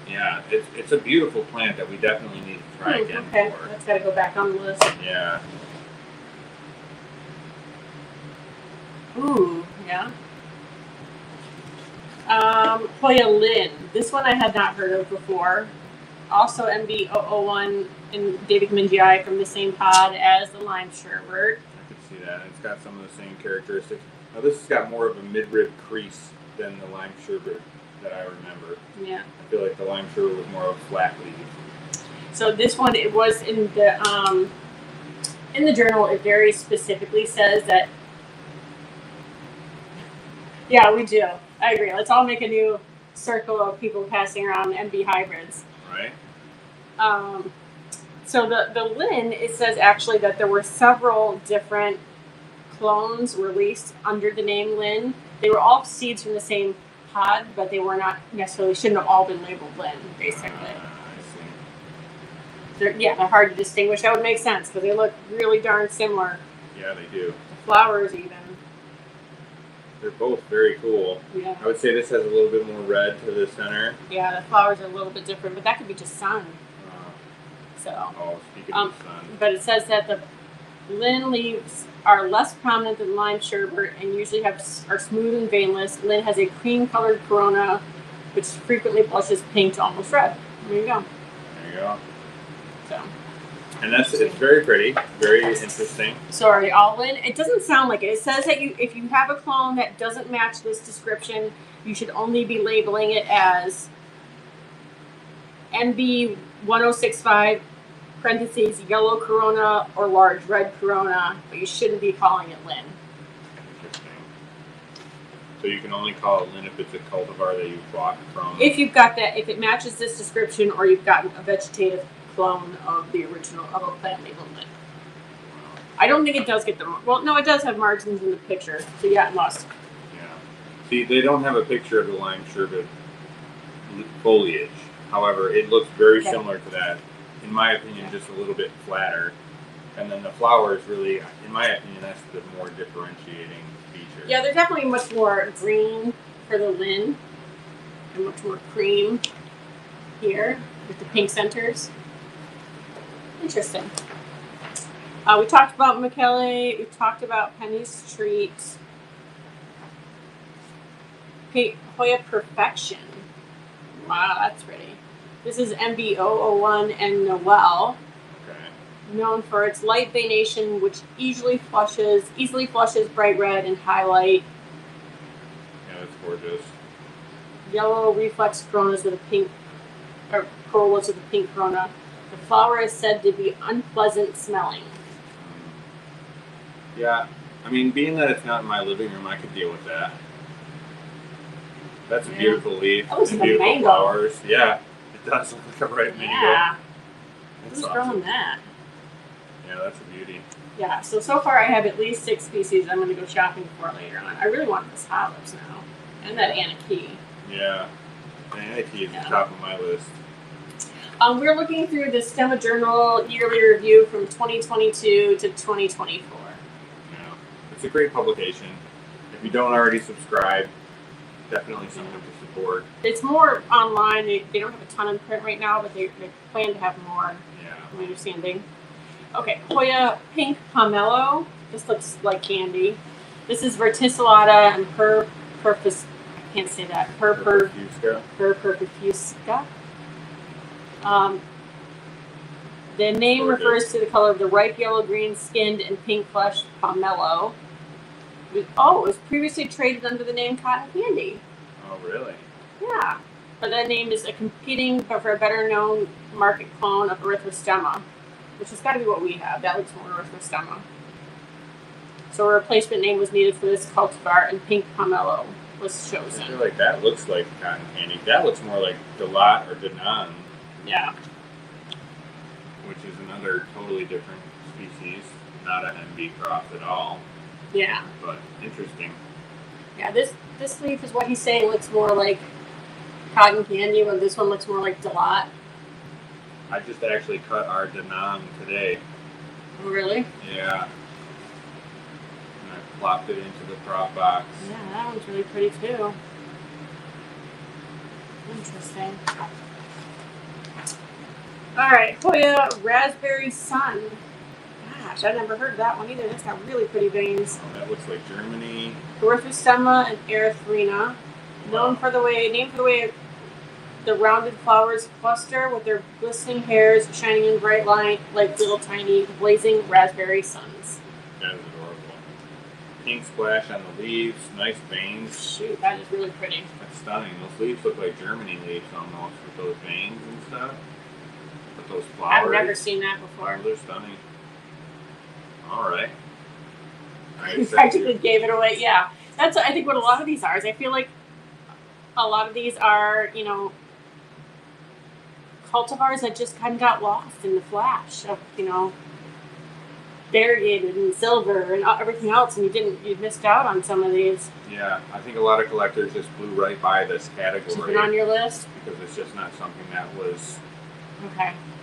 Yeah, it's a beautiful plant that we definitely need to try again okay. for. That's got to go back on the list. Yeah. Ooh, yeah. Hoya Lin. This one I had not heard of before. Also MB001 and David Kamingii from the same pod as the lime sherbet. I could see that. It's got some of the same characteristics. Now this has got more of a midrib crease than the lime sherbet that I remember. Yeah. I feel like the lime sherbet was more of a flat leaf. So this one, it was in the journal. It very specifically says that. Yeah, we do. I agree. Let's all make a new circle of people passing around MB hybrids. Right. So the Lin, it says actually that there were several different clones released under the name Lin. They were all seeds from the same pod, but they were not necessarily, shouldn't have all been labeled Lin, basically. They're hard to distinguish. That would make sense because they look really darn similar. Yeah, they do. The flowers even. They're both very cool. Yeah. I would say this has a little bit more red to the center. Yeah, the flowers are a little bit different, but that could be just sun. Speaking of sun. But it says that the Lin leaves are less prominent than lime sherbet and usually are smooth and veinless. Lin has a cream-colored corona, which frequently blushes pink to almost red. There you go. There you go. So. And it's very pretty, very interesting. Sorry, all Lin. It doesn't sound like it. It says that if you have a clone that doesn't match this description, you should only be labeling it as NB1065 parentheses yellow corona or large red corona, but you shouldn't be calling it Lin. Interesting. So you can only call it Lin if it's a cultivar that you bought from. If you've got that, if it matches this description, or you've gotten a vegetative clone of the original of a plant labeled Lin. I don't think it does get them. Well, no, it does have margins in the picture, so yeah, it must. Yeah. See, they don't have a picture of the lime sherbet foliage. However, it looks very similar to that. In my opinion, just a little bit flatter. And then the flowers really, in my opinion, that's the more differentiating feature. Yeah, they're definitely much more green for the Lin and much more cream here with the pink centers. Interesting. We talked about McKelly. We talked about Penny Street. Hoya Perfection. Wow, that's pretty. This is MB001 and Noel. Okay. Known for its light veination, which easily flushes bright red and highlight. Yeah, that's gorgeous. Yellow reflex coronas with a pink, or corollas with a pink corona. The flower is said to be unpleasant smelling. Yeah, I mean, being that it's not in my living room, I could deal with that. That's a beautiful leaf. That looks and like a beautiful mango. flowers. Yeah, it does look like a ripe mango. Yeah. That's Who's awesome. growing that? Yeah, that's a beauty. Yeah, so far I have at least 6 species I'm going to go shopping for later on. I really want this Olives now. And that Anarchy. Yeah. Anarchy is the top of my list. We're looking through the Stemma Journal yearly review from 2022 to 2024. Yeah. It's a great publication. If you don't already subscribe, definitely something to support. It's more online. They don't have a ton in print right now, but they plan to have more. Yeah. My understanding. Okay, Hoya Pink Pomelo. This looks like candy. This is verticillata and perfus. I can't say that. Perfusca. The name refers to the color of the ripe yellow-green skinned and pink fleshed pomelo. It was previously traded under the name cotton candy. Oh, really? Yeah. But that name is a competing, but for a better-known market clone of erythrostemma, which has got to be what we have. That looks more erythrostemma. So a replacement name was needed for this cultivar, and pink pomelo was chosen. I feel like that looks like cotton candy. That looks more like Delat or Denan. Yeah. Which is another totally different species, not an MB cross at all. Yeah. But interesting. Yeah, this leaf is what he's saying looks more like cotton candy, when this one looks more like Delat. I just actually cut our Denan today. Oh, really? Yeah. And I plopped it into the prop box. Yeah, that one's really pretty too. Interesting. Alright, Hoya Raspberry Sun. Gosh, I've never heard of that one either. That's got really pretty veins. Oh, that looks like Germany. Erythrostemma and erythrina. Wow. Named for the way the rounded flowers cluster with their glistening hairs shining in bright light like little tiny blazing raspberry suns. That is adorable. Pink splash on the leaves, nice veins. Shoot, that is really pretty. That's stunning. Those leaves look like Germany leaves almost, with those veins and stuff. With those flowers. I've never seen that before. Oh, they're stunning. Alright. You practically gave it away. Yeah. That's, I think, what a lot of these are. Is I feel like a lot of these are, cultivars that just kind of got lost in the flash of, variegated and silver and everything else, and you missed out on some of these. Yeah, I think a lot of collectors just blew right by this category. Keep it on your list? Because it's just not something that was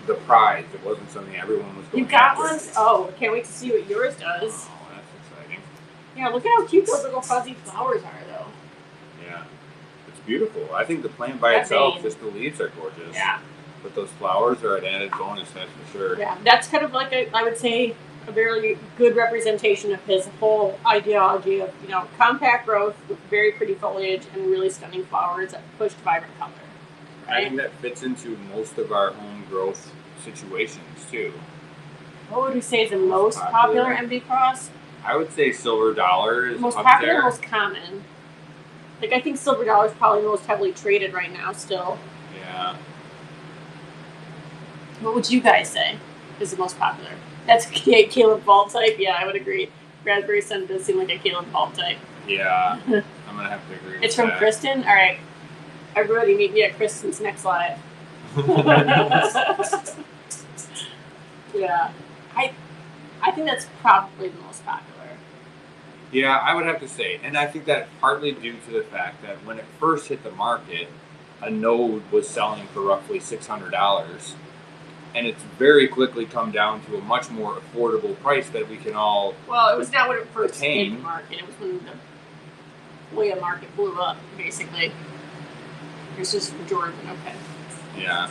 the prize. It wasn't something everyone was going You got after. one? Oh, I can't wait to see what yours does. Oh, that's exciting. Yeah, look at how cute those little fuzzy flowers are, though. Yeah, it's beautiful. I think the plant by That itself, vein. just the leaves are gorgeous. Yeah. But those flowers are an added bonus, that's for sure. Yeah, that's kind of like I would say, a very good representation of his whole ideology of, compact growth with very pretty foliage and really stunning flowers that pushed vibrant color. Right? I think that fits into most of our home growth situations, too. What would we say is the most popular MD cross? I would say Silver Dollar is most up popular, there. most common. Like, I think Silver Dollar is probably the most heavily traded right now still. Yeah. What would you guys say is the most popular? That's Caleb Ball type? Yeah, I would agree. Raspberry Sun does seem like a Caleb Ball type. Yeah, I'm going to have to agree with It's from that. Kristen? All right. Everybody meet me at Kristen's next live. Yeah. I think that's probably the most popular. Yeah, I would have to say. And I think that partly due to the fact that when it first hit the market, a node was selling for roughly $600. And it's very quickly come down to a much more affordable price that we can all Well, it was not when it first attain. hit the market. It was when the Hoya market blew up, basically. It's just for Jordan. Okay. Yeah.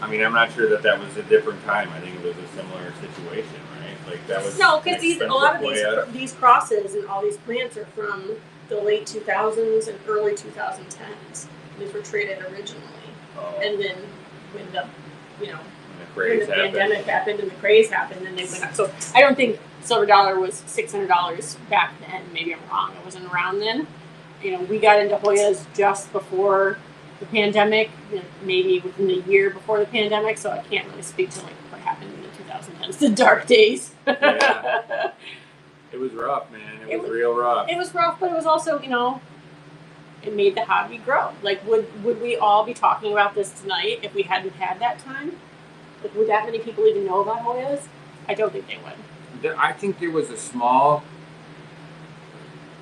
I mean, I'm not sure that was a different time. I think it was a similar situation, right? Like that was No, because a lot of Hoya. these crosses and all these plants are from the late 2000s and early 2010s. These were traded originally, and then when the when the pandemic happened and the craze happened, then they went up. So I don't think Silver Dollar was $600 back then. Maybe I'm wrong. It wasn't around then. We got into Hoyas just before the pandemic, maybe within a year before the pandemic. So I can't really speak to what happened in the 2010s, the dark days. Yeah. It was rough, man. It was real rough. It was rough, but it was also, it made the hobby grow. Like, would we all be talking about this tonight if we hadn't had that time? Like, would that many people even know about Hoyas? I don't think they would. I think there was a small,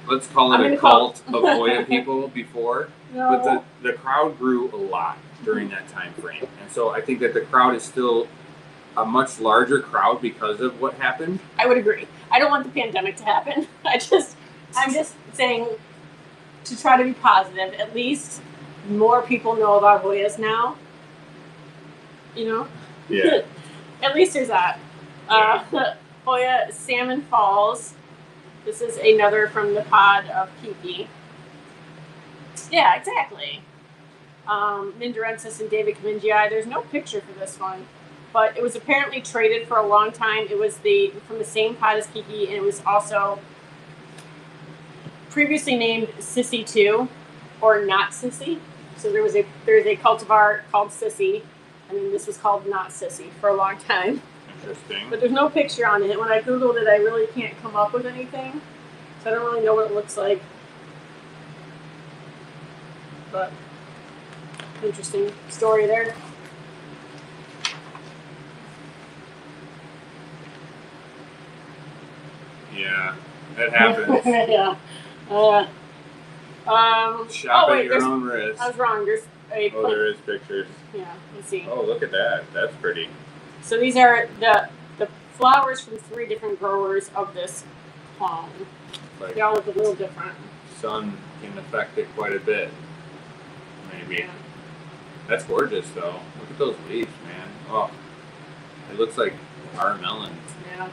let's call it a cult of Hoya people before. No. But the crowd grew a lot during that time frame. And so I think that the crowd is still a much larger crowd because of what happened. I would agree. I don't want the pandemic to happen. I'm just saying to try to be positive. At least more people know about Hoyas now. You know? Yeah. At least there's that. Hoya Salmon Falls. This is another from the pod of Kiki. Yeah, exactly. Mindorensis and David Kamingii. There's no picture for this one, but it was apparently traded for a long time. It was from the same pod as Kiki, and it was also previously named Sissy 2, or Not Sissy. So there's a cultivar called Sissy, and then this was called Not Sissy for a long time. Interesting. But there's no picture on it. When I Googled it, I really can't come up with anything. So I don't really know what it looks like. But interesting story there. Yeah, that happens. Yeah. Shop at your own risk. I was wrong. There's a Oh, there is pictures. Yeah, let's see. Oh, look at that. That's pretty. So these are the flowers from 3 different growers of this clone. Like, they all look a little different. Sun can affect it quite a bit. Maybe. Yeah. That's gorgeous, though. Look at those leaves, man. Oh, it looks like our melon. Yeah.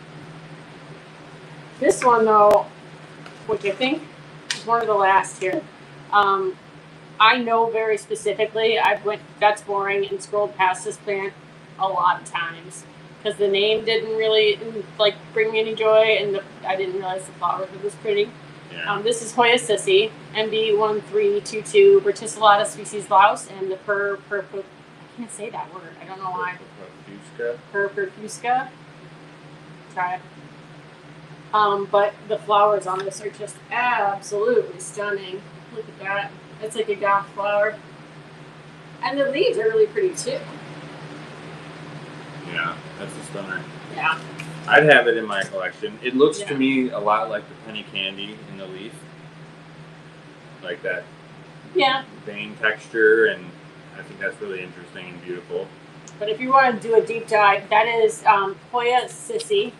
This one, though, which I think is one of the last here, I know very specifically. That's boring, and scrolled past this plant a lot of times because the name didn't really bring me any joy, and I didn't realize the flower was pretty. Yeah. This is Hoya Sissy, MB1322, Verticillata species Laos, and the I can't say that word. I don't know why. Perfusca. Try it. But the flowers on this are just absolutely stunning. Look at that. It's like a goth flower. And the leaves are really pretty too. Yeah, that's a stunner. Yeah. I'd have it in my collection. It looks to me a lot like the penny candy in the leaf. Like that vein texture, and I think that's really interesting and beautiful. But if you want to do a deep dive, that is Hoya Sissy.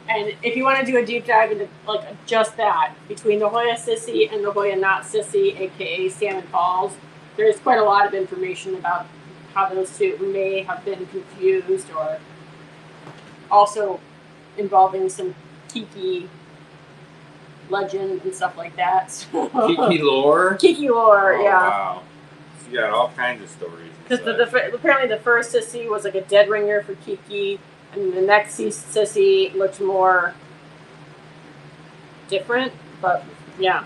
And if you want to do a deep dive into just that, between the Hoya Sissy and the Hoya Not Sissy, aka Salmon Falls, there's quite a lot of information about how those two may have been confused, or also involving some Kiki legend and stuff like that. Kiki lore? Kiki lore, oh, yeah. Wow. So you got all kinds of stories. Because apparently the first Sissy was like a dead ringer for Kiki, and the next Sissy looked more different, but yeah.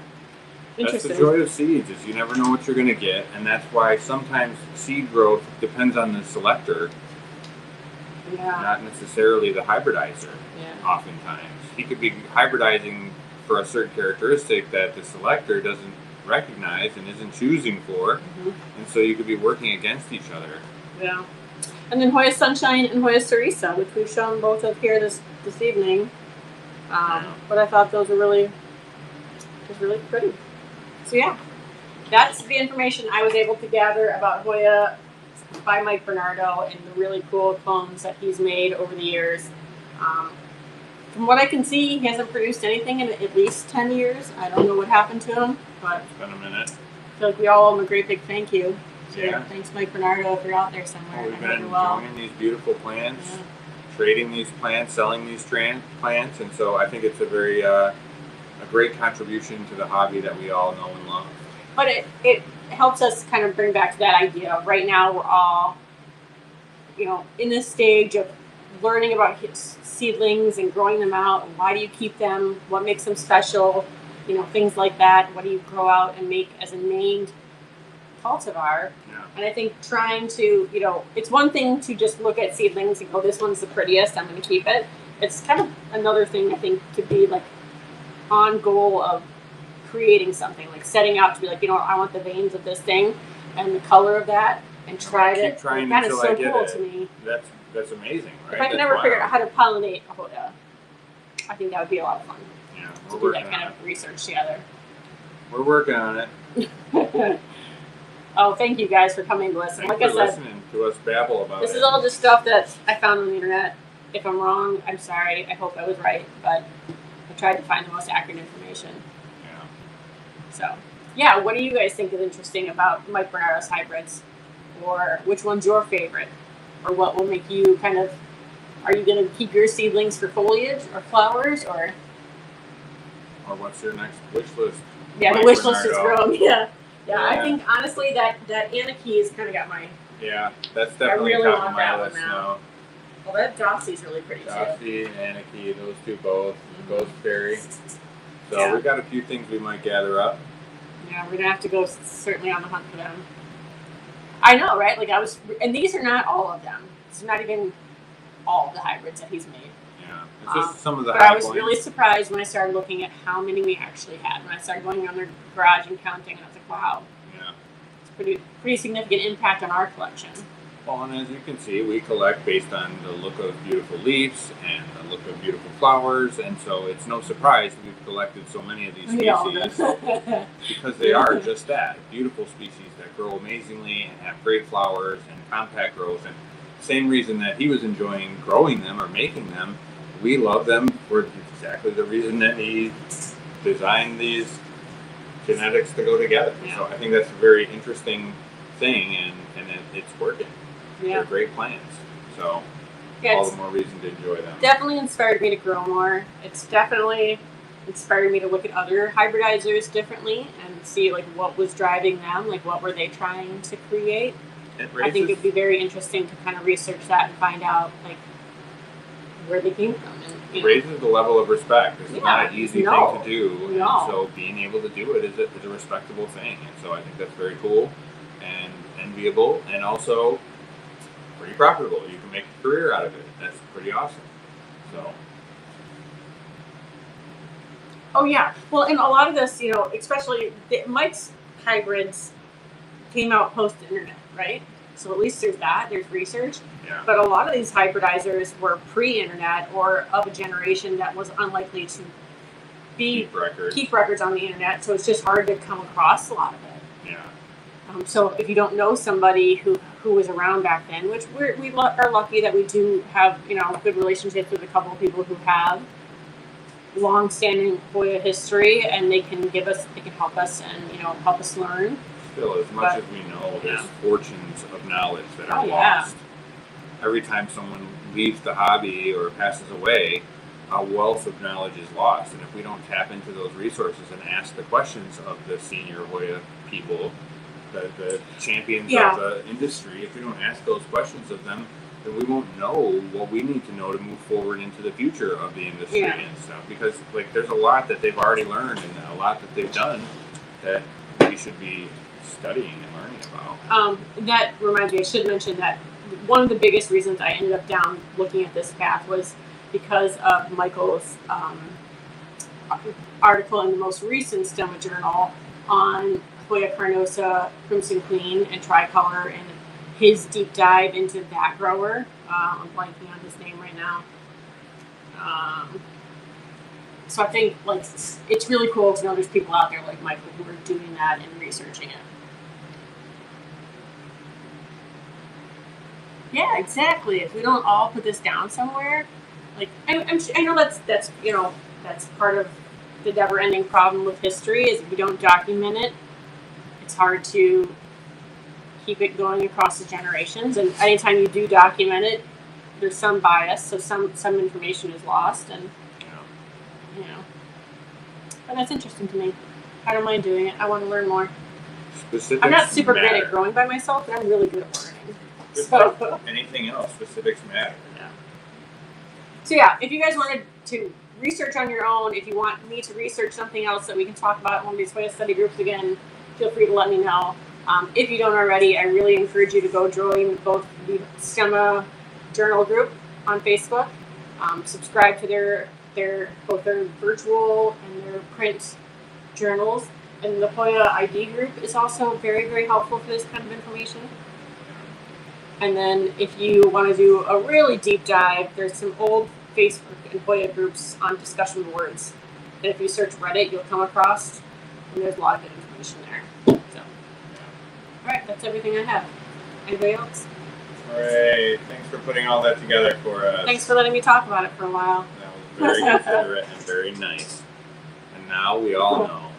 That's the joy of seeds, is you never know what you're going to get, and that's why sometimes seed growth depends on the selector, not necessarily the hybridizer. Yeah. Oftentimes, he could be hybridizing for a certain characteristic that the selector doesn't recognize and isn't choosing for, and so you could be working against each other. Yeah. And then Hoya Sunshine and Hoya Cerisa, which we've shown both of here this evening. But I thought those were really pretty. So yeah, that's the information I was able to gather about Hoya by Mike Bernardo and the really cool clones that he's made over the years. From what I can see, he hasn't produced anything in at least 10 years. I don't know what happened to him, but it's been a minute. I feel like we all owe him a great big thank you. So yeah. Thanks, Mike Bernardo, if you're out there somewhere. We've been enjoying these beautiful plants, trading these plants, selling these plants, and so I think it's a very a great contribution to the hobby that we all know and love. But it helps us kind of bring back to that idea of right now we're all, in this stage of learning about seedlings and growing them out, and why do you keep them, what makes them special, things like that. What do you grow out and make as a named cultivar? Yeah. And I think trying to, it's one thing to just look at seedlings and go, this one's the prettiest, I'm going to keep it. It's kind of another thing, I think, to be on goal of creating something, setting out to be I want the veins of this thing and the color of that, and try it. That is so cool to me. That's amazing, right? If I could never figure out how to pollinate a Hoya, I think that would be a lot of fun. Yeah, to do that kind of research together. We're working on it. Oh, thank you guys for coming to listen. Thanks for listening to us babble about it. This is all just stuff that I found on the internet. If I'm wrong, I'm sorry. I hope I was right, but I tried to find the most accurate information. Yeah. So, yeah, what do you guys think is interesting about Mike Bernardo's hybrids? Or which one's your favorite? Or what will make you kind of, are you going to keep your seedlings for foliage or flowers? Or what's your next wish list? Yeah, Mike the wish list is Bernardo. grown. Yeah. I think, honestly, that Anarchy has kind of got my... Yeah, that's definitely really top of my want list that one now. Well, that Dossie's really pretty, too. Dossie, Anarchy, those two both. Ghost Fairy. So Yeah. we've got a few things we might gather up. Yeah, we're going to have to go certainly on the hunt for them. I know, right? Like, and these are not all of them. It's not even all of the hybrids that he's made. Yeah, it's just some of the But high I was points. really surprised when I started looking at how many we actually had. When I started going around their garage and counting, and I was like, wow. Yeah. It's pretty significant impact on our collection. Well, and as you can see, we collect based on the look of beautiful leaves and the look of beautiful flowers, and so it's no surprise that we've collected so many of these species because they are just that, beautiful species that grow amazingly and have great flowers and compact growth. And same reason that he was enjoying growing them or making them, we love them for exactly the reason that he designed these genetics to go together. Yeah. So I think that's a very interesting thing, and it's working. Yeah. They're great plants, so all the more reason to enjoy them. Definitely inspired me to grow more. It's definitely inspired me to look at other hybridizers differently and see like what was driving them, like what were they trying to create. I think it'd be very interesting to kind of research that and find out like where they came from. And, it raises the level of respect. It's not an easy thing to do, and so being able to do it is a respectable thing. And so I think that's very cool and enviable, and also pretty profitable. You can make a career out of it. That's pretty awesome. So. Oh yeah, well, and a lot of this, especially Mike's hybrids came out post-internet, right? So at least there's that. There's research. Yeah. But a lot of these hybridizers were pre-internet or of a generation that was unlikely to keep records on the internet. So it's just hard to come across a lot of it. Yeah. So if you don't know somebody who was around back then, which we are lucky that we do have, good relationships with a couple of people who have long-standing Hoya history, and they can help us and help us learn. Still, as much as we know, there's fortunes of knowledge that are lost. Every time someone leaves the hobby or passes away, a wealth of knowledge is lost. And if we don't tap into those resources and ask the questions of the senior Hoya people, the champions of the industry, if we don't ask those questions of them, then we won't know what we need to know to move forward into the future of the industry and stuff. Because there's a lot that they've already learned and a lot that they've done that we should be studying and learning about. That reminds me, I should mention that one of the biggest reasons I ended up down looking at this path was because of Michael's article in the most recent Stoma Journal on Hoya carnosa, Crimson Queen, and Tricolor, and his deep dive into that grower. I'm blanking on his name right now. So I think it's really cool to know there's people out there like Michael who are doing that and researching it. Yeah, exactly. If we don't all put this down somewhere, I know that's part of the never-ending problem with history is if we don't document it, it's hard to keep it going across the generations. And anytime you do document it, there's some bias, so some information is lost, and But that's interesting to me. I don't mind doing it. I want to learn more. Specifics I'm not super matter. great at growing by myself, but I'm really good at learning. Just like anything else, specifics matter. Yeah. So yeah, if you guys wanted to research on your own, if you want me to research something else that we can talk about in one of these Hoya study groups again, feel free to let me know. If you don't already, I really encourage you to go join both the Stoma Journal group on Facebook, subscribe to both their virtual and their print journals, and the Hoya ID group is also very, very helpful for this kind of information. And then if you want to do a really deep dive, there's some old Facebook and Hoya groups on discussion boards. And if you search Reddit, you'll come across, and there's a lot of good information there. So, all right, that's everything I have. Anybody else? All right, thanks for putting all that together for us. Thanks for letting me talk about it for a while. That was very considerate and very nice. And now we all know.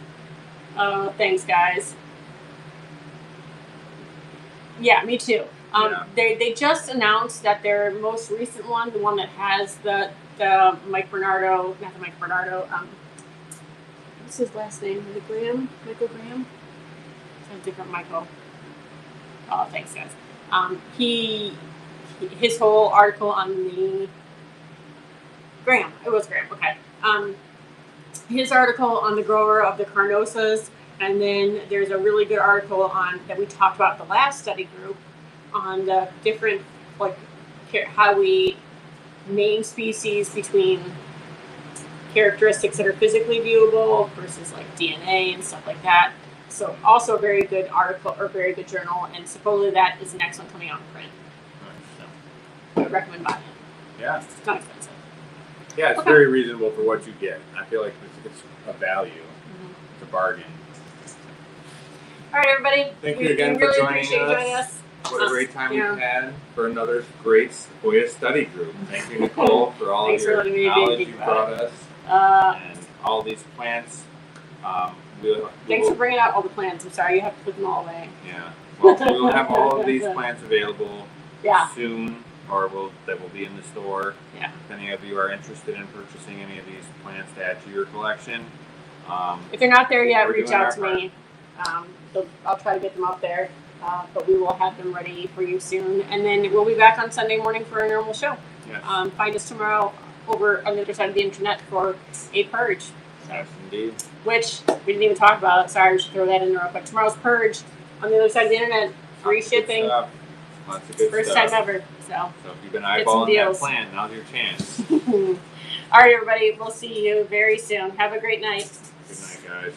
Oh, thanks, guys. Yeah, me too. They just announced that their most recent one, the one that has the Mike Bernardo, not the Mike Bernardo, what's his last name? Is it Graham? Michael Graham? It's a different Michael. Oh, thanks, guys. His whole article on the Graham. It was Graham. Okay. His article on the grower of the carnosas, and then there's a really good article on that we talked about the last study group on the different how we name species between characteristics that are physically viewable versus like DNA and stuff like that. So also a very good article or very good journal, and supposedly that is the next one coming out in print. So I would recommend buying it. Yeah. It's not expensive. Yeah, it's very reasonable for what you get. I feel like it's a value. It's a bargain. All right, everybody. Thank you again for joining us. What a great time we've had for another great Hoya study group. Thank you, Nicole, for all of your knowledge you brought us and all these plants. Thanks for bringing out all the plants. I'm sorry, you have to put them all away. Yeah. Well, we'll have all of these plants available soon, or that will be in the store. Yeah. If any of you are interested in purchasing any of these plants to add to your collection. If they're not there yet, reach out to me. I'll try to get them up there, but we will have them ready for you soon. And then we'll be back on Sunday morning for a normal show. Yes. Find us tomorrow over on the other side of the internet for a purge. Yes, indeed. Which we didn't even talk about. Sorry, we should throw that in there real quick. Tomorrow's purge on the other side of the internet. Free shipping. Lots of good First stuff. time ever. So if you've been eyeballing that plant, now's your chance. All right, everybody. We'll see you very soon. Have a great night. Good night, guys.